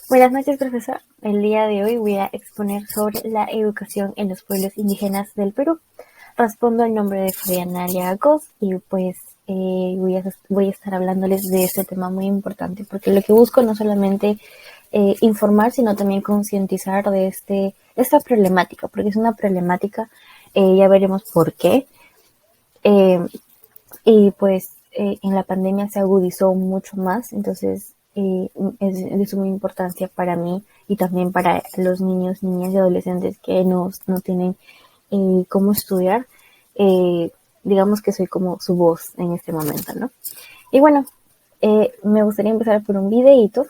Buenas noches, profesor. El día de hoy voy a exponer sobre la educación en los pueblos indígenas del Perú. Respondo al nombre de Fabiana Aliagos y pues voy a estar hablándoles de este tema muy importante, porque lo que busco no solamente informar, sino también concientizar de esta problemática, porque es una problemática, ya veremos por qué. Y pues en la pandemia se agudizó mucho más, entonces es de suma importancia para mí y también para los niños, niñas y adolescentes que no tienen cómo estudiar. Digamos que soy como su voz en este momento, ¿no? Y bueno, me gustaría empezar por un videíto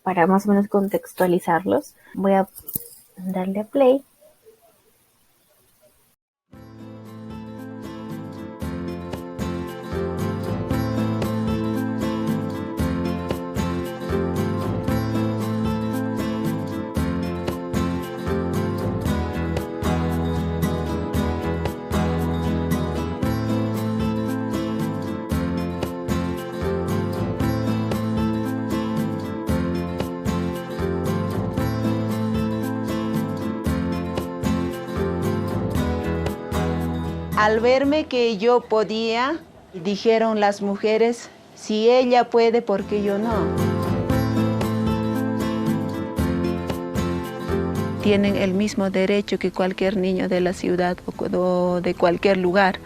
para más o menos contextualizarlos. Voy a darle a play. Al verme que yo podía, dijeron las mujeres, si ella puede, ¿por qué yo no? Tienen el mismo derecho que cualquier niño de la ciudad o de cualquier lugar.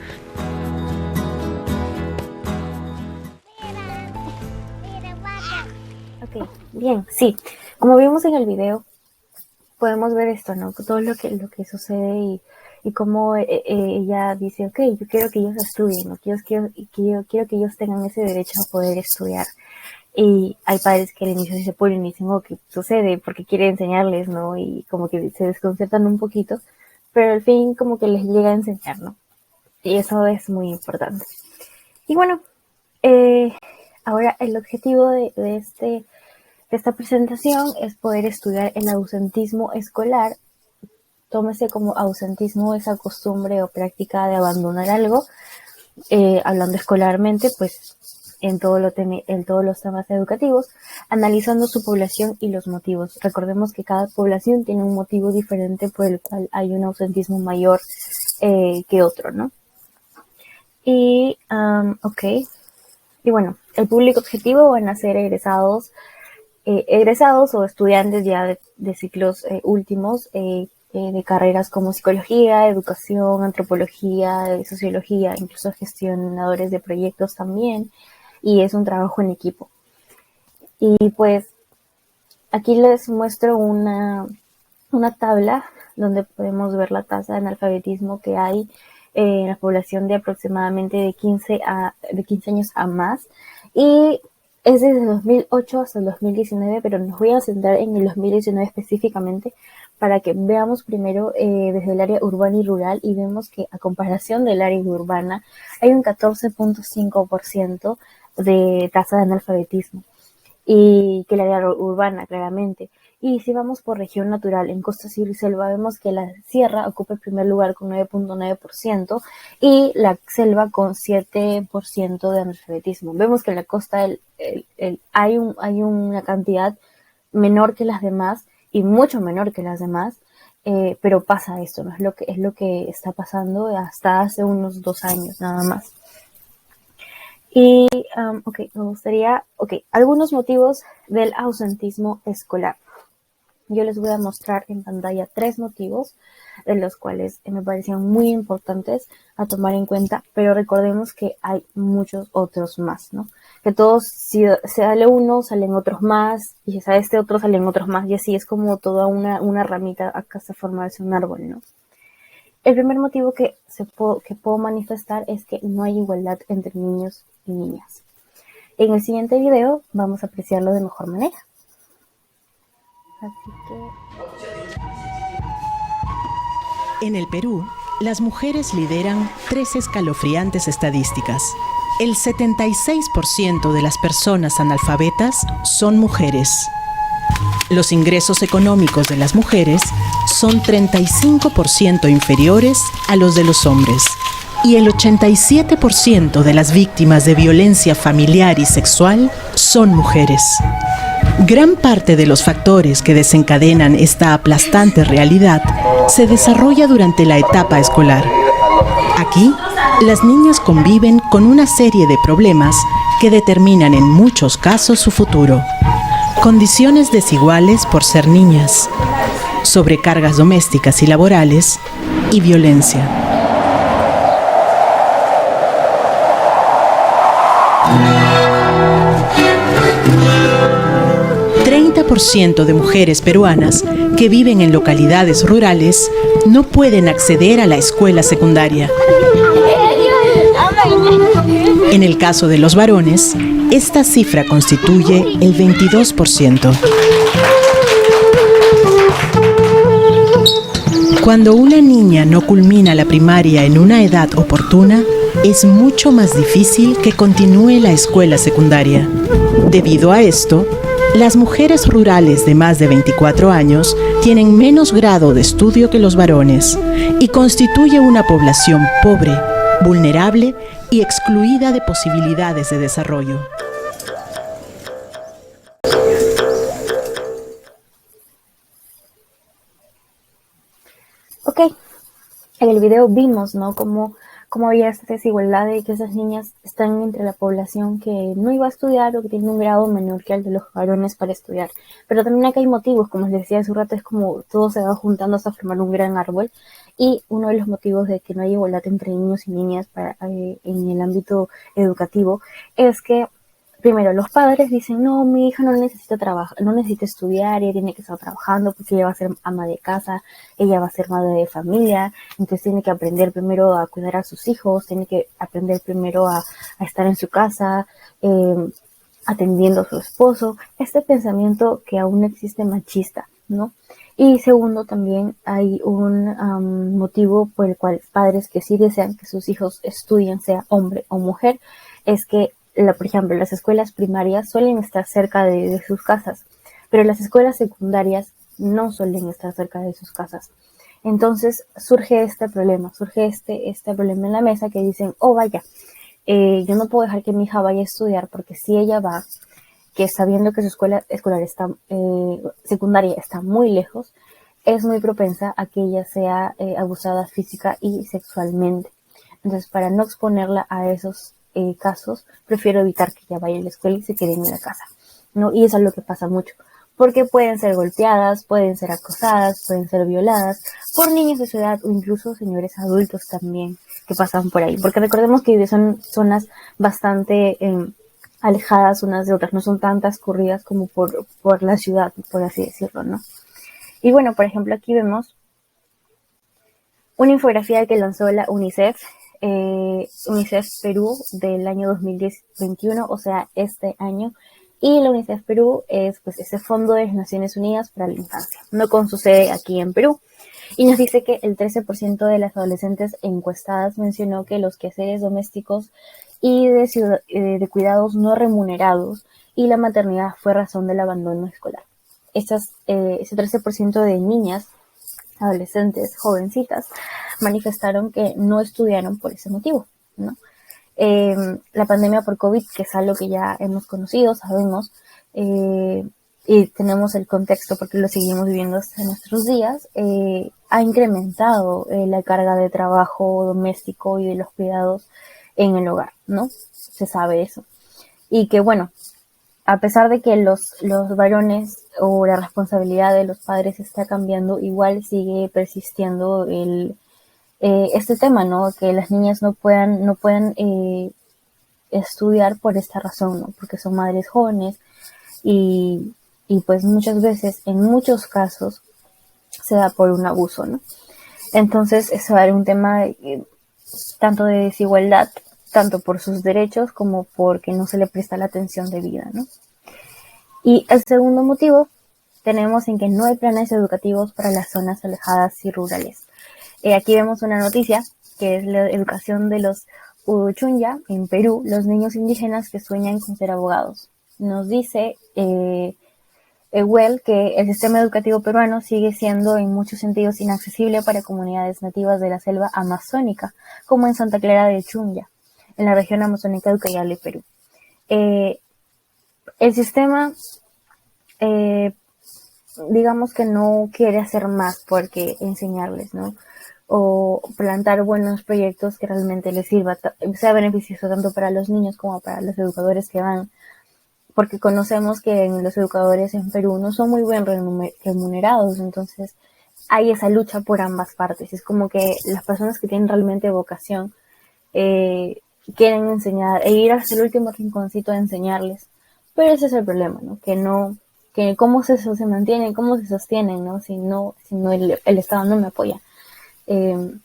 Ok, bien, sí. Como vimos en el video, podemos ver esto, ¿no? Todo lo que sucede y cómo ella dice, ok, yo quiero que ellos estudien, ¿no? Yo quiero que ellos tengan ese derecho a poder estudiar. Y hay padres que al inicio se ponen y dicen, oh, ¿qué sucede? Porque quiere enseñarles, ¿no? Y como que se desconcertan un poquito, pero al fin como que les llega a enseñar, ¿no? Y eso es muy importante. Y bueno, ahora el objetivo de esta presentación es poder estudiar el ausentismo escolar. Tómese como ausentismo esa costumbre o práctica de abandonar algo, hablando escolarmente, pues en todos los temas educativos, analizando su población y los motivos. Recordemos que cada población tiene un motivo diferente por el cual hay un ausentismo mayor que otro, ¿no? Y, ok. Y bueno, el público objetivo van a ser egresados o estudiantes ya de ciclos últimos, de carreras como psicología, educación, antropología, sociología, incluso gestionadores de proyectos también, y es un trabajo en equipo. Y pues aquí les muestro una tabla donde podemos ver la tasa de analfabetismo que hay en la población de aproximadamente de 15 años a más, y es desde 2008 hasta el 2019, pero nos voy a centrar en el 2019 específicamente para que veamos primero desde el área urbana y rural, y vemos que a comparación del área urbana hay un 14.5% de tasa de analfabetismo, y que el área urbana claramente. Y si vamos por región natural, en costa, sierra y selva, vemos que la sierra ocupa el primer lugar con 9.9% y la selva con 7% de analfabetismo. Vemos que en la costa hay una cantidad menor que las demás y mucho menor que las demás, pero pasa esto, ¿no? Es lo que está pasando hasta hace unos 2 años nada más. Y, me gustaría, algunos motivos del ausentismo escolar. Yo les voy a mostrar en pantalla 3 motivos, de los cuales me parecían muy importantes a tomar en cuenta, pero recordemos que hay muchos otros más, ¿no? Que todos, si sale uno, salen otros más, y si sale este otro, salen otros más, y así es como toda una ramita acá hasta formarse un árbol, ¿no? El primer motivo que puedo manifestar es que no hay igualdad entre niños y niñas. En el siguiente video vamos a apreciarlo de mejor manera. Así que... En el Perú, las mujeres lideran 3 escalofriantes estadísticas. El 76% de las personas analfabetas son mujeres. Los ingresos económicos de las mujeres son 35% inferiores a los de los hombres. Y el 87% de las víctimas de violencia familiar y sexual son mujeres. Gran parte de los factores que desencadenan esta aplastante realidad se desarrolla durante la etapa escolar. Aquí, las niñas conviven con una serie de problemas que determinan en muchos casos su futuro. Condiciones desiguales por ser niñas, sobrecargas domésticas y laborales y violencia. El 30% de mujeres peruanas que viven en localidades rurales no pueden acceder a la escuela secundaria. En el caso de los varones, esta cifra constituye el 22%. Cuando una niña no culmina la primaria en una edad oportuna, es mucho más difícil que continúe la escuela secundaria. Debido a esto, las mujeres rurales de más de 24 años tienen menos grado de estudio que los varones y constituye una población pobre, vulnerable y excluida de posibilidades de desarrollo. Ok, en el video vimos, ¿no? Cómo había esta desigualdad de que esas niñas están entre la población que no iba a estudiar o que tiene un grado menor que el de los varones para estudiar. Pero también acá hay motivos, como les decía hace un rato, es como todo se va juntando hasta formar un gran árbol. Y uno de los motivos de que no hay igualdad entre niños y niñas en el ámbito educativo es que, primero, los padres dicen, no, mi hija no necesita trabajar, no necesita estudiar, ella tiene que estar trabajando porque ella va a ser ama de casa, ella va a ser madre de familia, entonces tiene que aprender primero a cuidar a sus hijos, tiene que aprender primero a estar en su casa, atendiendo a su esposo. Este pensamiento que aún existe machista, ¿no? Y segundo, también hay un motivo por el cual padres que sí desean que sus hijos estudien, sea hombre o mujer, es que por ejemplo, las escuelas primarias suelen estar cerca de sus casas, pero las escuelas secundarias no suelen estar cerca de sus casas. Entonces surge este problema en la mesa que dicen, oh vaya, yo no puedo dejar que mi hija vaya a estudiar porque si ella va, que sabiendo que su escuela escolar secundaria está muy lejos, es muy propensa a que ella sea abusada física y sexualmente. Entonces, para no exponerla a esos casos, prefiero evitar que ella vaya a la escuela y se quede en la casa, ¿no? Y eso es lo que pasa mucho, porque pueden ser golpeadas, pueden ser acosadas, pueden ser violadas por niños de su edad o incluso señores adultos también que pasan por ahí, porque recordemos que son zonas bastante alejadas unas de otras, no son tan transcurridas como por la ciudad, por así decirlo, ¿no? Y bueno, por ejemplo, aquí vemos una infografía que lanzó la UNICEF, UNICEF Perú del año 2021, o sea, este año, y la UNICEF Perú es pues ese Fondo de las Naciones Unidas para la Infancia, no con su sede aquí en Perú, y nos dice que el 13% de las adolescentes encuestadas mencionó que los quehaceres domésticos y de cuidados no remunerados y la maternidad fue razón del abandono escolar. Ese 13% de niñas, adolescentes, jovencitas, manifestaron que no estudiaron por ese motivo, ¿no? La pandemia por COVID, que es algo que ya hemos conocido, sabemos, y tenemos el contexto porque lo seguimos viviendo hasta nuestros días, ha incrementado la carga de trabajo doméstico y de los cuidados en el hogar, ¿no? Se sabe eso. Y que bueno, a pesar de que los varones o la responsabilidad de los padres está cambiando, igual sigue persistiendo este tema, ¿no? Que las niñas no puedan estudiar por esta razón, ¿no? Porque son madres jóvenes y pues muchas veces, en muchos casos, se da por un abuso, ¿no? Entonces, eso va a ser un tema tanto de desigualdad, tanto por sus derechos como porque no se le presta la atención debida, ¿no? Y el segundo motivo tenemos en que no hay planes educativos para las zonas alejadas y rurales. Aquí vemos una noticia que es la educación de los Uchunya en Perú, los niños indígenas que sueñan con ser abogados. Nos dice Ewell que el sistema educativo peruano sigue siendo en muchos sentidos inaccesible para comunidades nativas de la selva amazónica, como en Santa Clara de Chunya, en la región amazónica de Ucayali, Perú. El sistema eh, digamos que no quiere hacer más porque enseñarles, ¿no? O plantar buenos proyectos que realmente les sirva, sea beneficioso tanto para los niños como para los educadores que van, porque conocemos que los educadores en Perú no son muy bien remunerados, entonces hay esa lucha por ambas partes. Es como que las personas que tienen realmente vocación quieren enseñar e ir hasta el último rinconcito a enseñarles, pero ese es el problema, ¿no? Que cómo se mantienen, cómo se sostienen, ¿no? Si no el Estado no me apoya. Eh,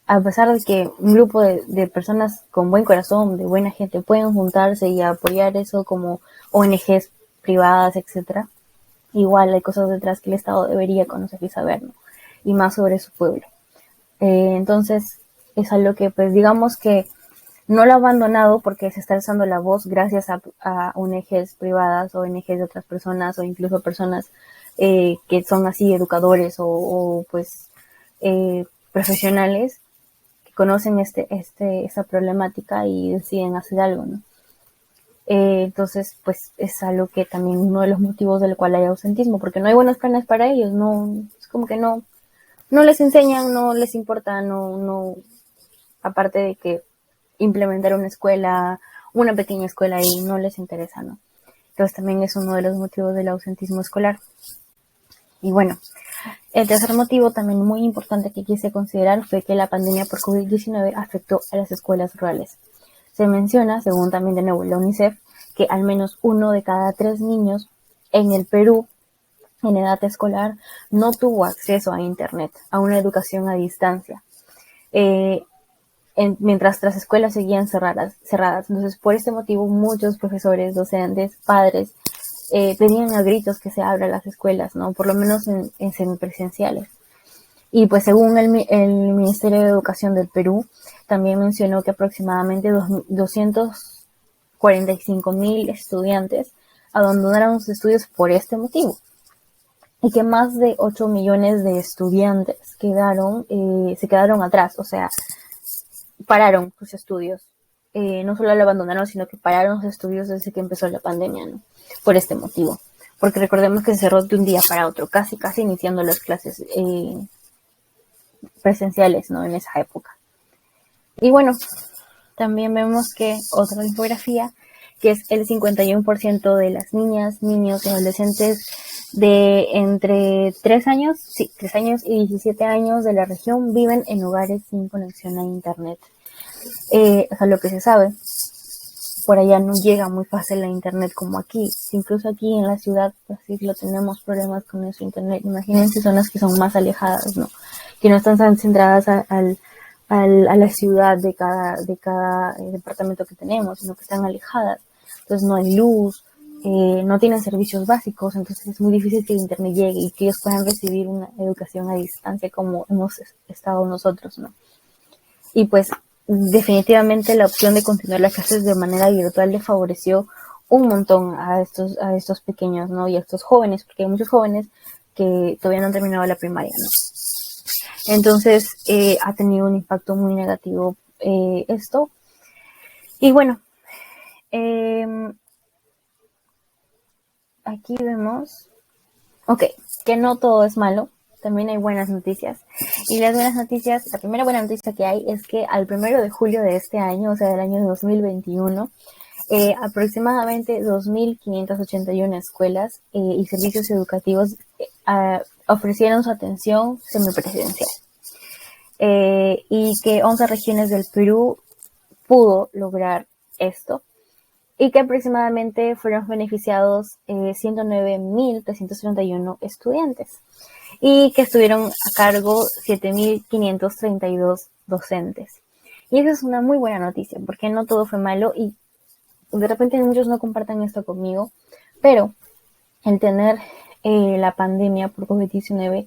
a pesar de que un grupo de personas con buen corazón, de buena gente, pueden juntarse y apoyar eso como ONGs privadas, etcétera, igual hay cosas detrás que el Estado debería conocer y saber, ¿no? Y más sobre su pueblo. Entonces, es algo que, pues, digamos que no lo ha abandonado porque se está alzando la voz gracias a ONGs privadas, ONGs de otras personas o incluso personas que son así educadores o pues profesionales que conocen esta problemática y deciden hacer algo, ¿no? Entonces, pues es algo que también uno de los motivos del cual hay ausentismo, porque no hay buenos planes para ellos, no, es como que no les enseñan, no les importa, no, aparte de que implementar una pequeña escuela ahí no les interesa, ¿no? Entonces también es uno de los motivos del ausentismo escolar. Y bueno, el tercer motivo también muy importante que quise considerar fue que la pandemia por COVID-19 afectó a las escuelas rurales. Se menciona, según también de nuevo la UNICEF, que al menos 1 de cada 3 niños en el Perú en edad escolar no tuvo acceso a Internet, a una educación a distancia. Mientras las escuelas seguían cerradas. Entonces, por este motivo, muchos profesores, docentes, padres, pedían a gritos que se abran las escuelas, ¿no? Por lo menos en semipresenciales. Y pues según el Ministerio de Educación del Perú, también mencionó que aproximadamente 245,000 estudiantes abandonaron sus estudios por este motivo. Y que más de 8 millones de estudiantes se quedaron atrás, o sea, pararon sus estudios. No solo lo abandonaron, sino que pararon sus estudios desde que empezó la pandemia, ¿no? Por este motivo. Porque recordemos que se cerró de un día para otro, casi iniciando las clases presenciales, ¿no? En esa época. Y bueno, también vemos que otra infografía, que es el 51% de las niñas, niños y adolescentes de entre 3 años y 17 años de la región viven en hogares sin conexión a Internet. O sea, lo que se sabe, por allá no llega muy fácil la Internet como aquí. Incluso aquí en la ciudad, pues sí lo tenemos problemas con nuestro Internet. Imagínense zonas que son más alejadas, ¿no? Que no están tan centradas a la ciudad de cada departamento que tenemos, sino que están alejadas. Entonces no hay luz, no tienen servicios básicos, entonces es muy difícil que el Internet llegue y que ellos puedan recibir una educación a distancia como hemos estado nosotros, ¿no? Y pues definitivamente la opción de continuar las clases de manera virtual le favoreció un montón a estos pequeños, ¿no? Y a estos jóvenes, porque hay muchos jóvenes que todavía no han terminado la primaria, ¿no? Entonces ha tenido un impacto muy negativo esto. Y bueno, aquí vemos, que no todo es malo, también hay buenas noticias. Y las buenas noticias, la primera buena noticia que hay es que al 1 de julio de este año, o sea, del año 2021, aproximadamente 2.581 escuelas y servicios educativos ofrecieron su atención semipresencial. Y que 11 regiones del Perú pudo lograr esto. Y que aproximadamente fueron beneficiados 109.331 estudiantes. Y que estuvieron a cargo 7.532 docentes. Y esa es una muy buena noticia, porque no todo fue malo y de repente muchos no compartan esto conmigo, pero el tener la pandemia por COVID-19,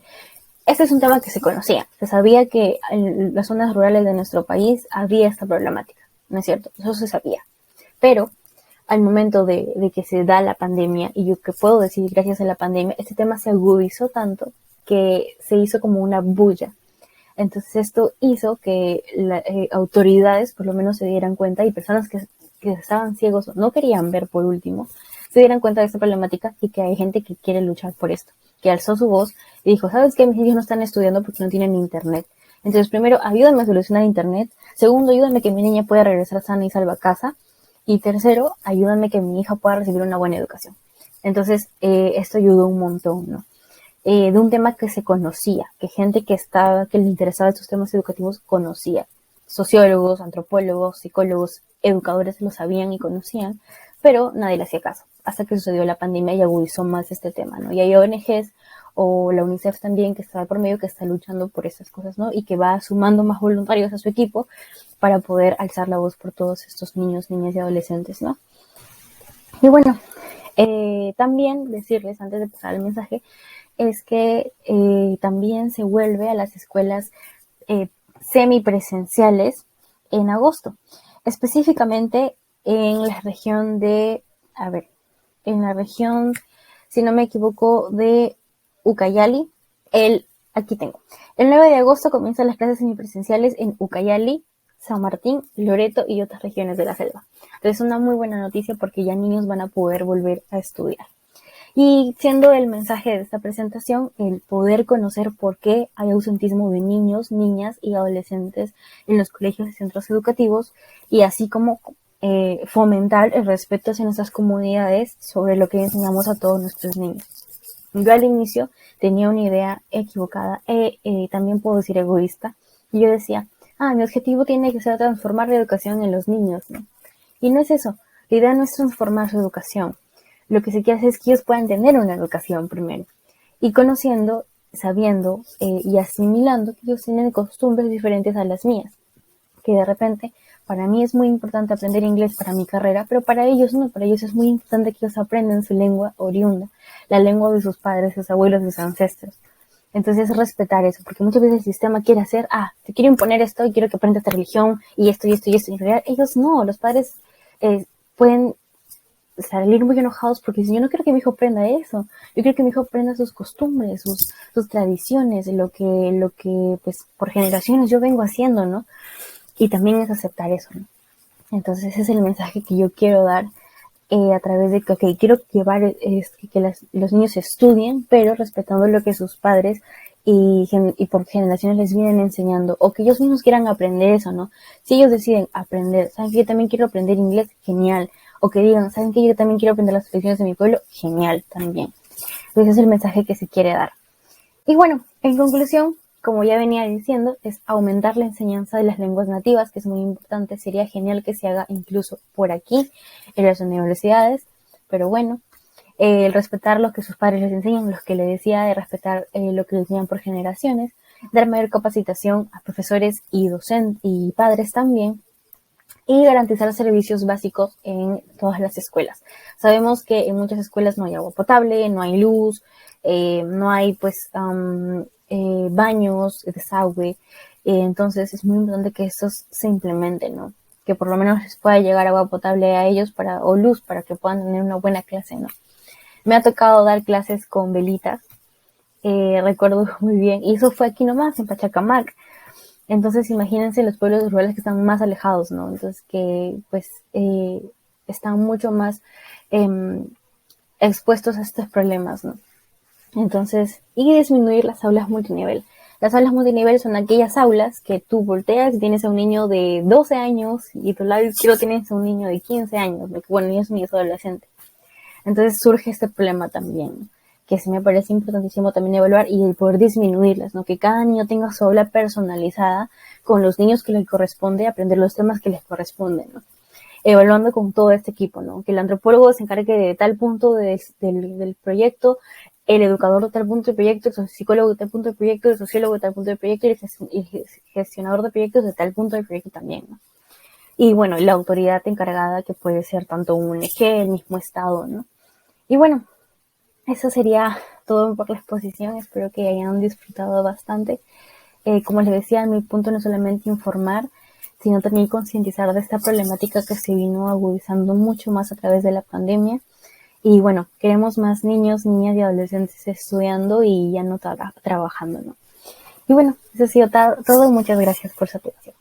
este es un tema que se conocía. Se sabía que en las zonas rurales de nuestro país había esta problemática, ¿no es cierto? Eso se sabía. Pero al momento de que se da la pandemia, y yo que puedo decir gracias a la pandemia, este tema se agudizó tanto que se hizo como una bulla. Entonces esto hizo que las autoridades por lo menos se dieran cuenta y personas que estaban ciegos o no querían ver por último, se dieran cuenta de esta problemática y que hay gente que quiere luchar por esto, que alzó su voz y dijo, ¿sabes qué? Mis hijos no están estudiando porque no tienen internet. Entonces, primero, ayúdame a solucionar internet. Segundo, ayúdame que mi niña pueda regresar sana y salva a casa. Y tercero, ayúdame que mi hija pueda recibir una buena educación. Entonces, esto ayudó un montón, ¿no? De un tema que se conocía, que gente que le interesaba estos temas educativos conocía. Sociólogos, antropólogos, psicólogos, educadores lo sabían y conocían, pero nadie le hacía caso, hasta que sucedió la pandemia y agudizó más este tema, ¿no? Y hay ONGs o la UNICEF también que está por medio, que está luchando por estas cosas, ¿no? Y que va sumando más voluntarios a su equipo para poder alzar la voz por todos estos niños, niñas y adolescentes, ¿no? Y bueno, también decirles, antes de pasar al mensaje, es que también se vuelve a las escuelas semipresenciales en agosto, específicamente en la región si no me equivoco, de Ucayali. Aquí tengo. El 9 de agosto comienzan las clases semipresenciales en Ucayali, San Martín, Loreto y otras regiones de la selva. Entonces, una muy buena noticia porque ya niños van a poder volver a estudiar. Y siendo el mensaje de esta presentación, el poder conocer por qué hay ausentismo de niños, niñas y adolescentes en los colegios y centros educativos, y así como fomentar el respeto hacia nuestras comunidades sobre lo que enseñamos a todos nuestros niños. Yo al inicio tenía una idea equivocada, también puedo decir egoísta, y yo decía, mi objetivo tiene que ser transformar la educación en los niños, ¿no? Y no es eso, la idea no es transformar su educación. Lo que se quiere hacer es que ellos puedan tener una educación primero. Y conociendo, sabiendo y asimilando que ellos tienen costumbres diferentes a las mías. Que de repente, para mí es muy importante aprender inglés para mi carrera, pero para ellos no. Para ellos es muy importante que ellos aprendan su lengua oriunda, la lengua de sus padres, sus abuelos, sus ancestros. Entonces, respetar eso, porque muchas veces el sistema quiere hacer, te quiero imponer esto y quiero que aprendas esta religión y esto y esto y esto. Y en realidad, ellos no. Los padres pueden salir muy enojados porque dicen, yo no quiero que mi hijo aprenda eso, yo quiero que mi hijo aprenda sus costumbres, sus tradiciones, lo que pues por generaciones yo vengo haciendo, ¿no? Y también es aceptar eso, ¿no? Entonces ese es el mensaje que yo quiero dar a través de que quiero llevar que los niños estudien, pero respetando lo que sus padres y por generaciones les vienen enseñando, o que ellos mismos quieran aprender eso, ¿no? Si ellos deciden aprender, ¿saben que yo también quiero aprender inglés? Genial. O que digan, ¿saben que yo también quiero aprender las tradiciones de mi pueblo? Genial también. Entonces es el mensaje que se quiere dar. Y bueno, en conclusión, como ya venía diciendo, es aumentar la enseñanza de las lenguas nativas, que es muy importante. Sería genial que se haga incluso por aquí, en las universidades, pero bueno, el respetar lo que sus padres les enseñan, los que les decía, de respetar lo que les enseñan por generaciones, dar mayor capacitación a profesores y docentes y padres también, y garantizar servicios básicos en todas las escuelas. Sabemos que en muchas escuelas no hay agua potable, no hay luz, no hay baños, desagüe, entonces es muy importante que estos se implementen, ¿no? Que por lo menos les pueda llegar agua potable a ellos o luz para que puedan tener una buena clase, ¿no? Me ha tocado dar clases con velitas, recuerdo muy bien, y eso fue aquí nomás, en Pachacamac. Entonces imagínense los pueblos rurales que están más alejados, ¿no? Entonces que pues están mucho más expuestos a estos problemas, ¿no? Entonces, y disminuir las aulas multinivel. Las aulas multinivel son aquellas aulas que tú volteas y tienes a un niño de 12 años y tu lado izquierdo tienes a un niño de 15 años, bueno, niños es adolescente. Entonces surge este problema también, ¿no? Que sí me parece importantísimo también evaluar y el poder disminuirlas, ¿no? Que cada niño tenga su aula personalizada con los niños que les corresponde aprender los temas que les corresponden, ¿no? Evaluando con todo este equipo, ¿no? Que el antropólogo se encargue de tal punto del proyecto, el educador de tal punto del proyecto, el psicólogo de tal punto del proyecto, el sociólogo de tal punto del proyecto y el gestionador de proyectos de tal punto del proyecto también, ¿no? Y bueno, la autoridad encargada que puede ser tanto un ONG, el mismo Estado, ¿no? Y bueno, eso sería todo por la exposición. Espero que hayan disfrutado bastante. Como les decía, mi punto no es solamente informar, sino también concientizar de esta problemática que se vino agudizando mucho más a través de la pandemia. Y bueno, queremos más niños, niñas y adolescentes estudiando y ya no trabajando, ¿no? Y bueno, eso ha sido todo. Muchas gracias por su atención.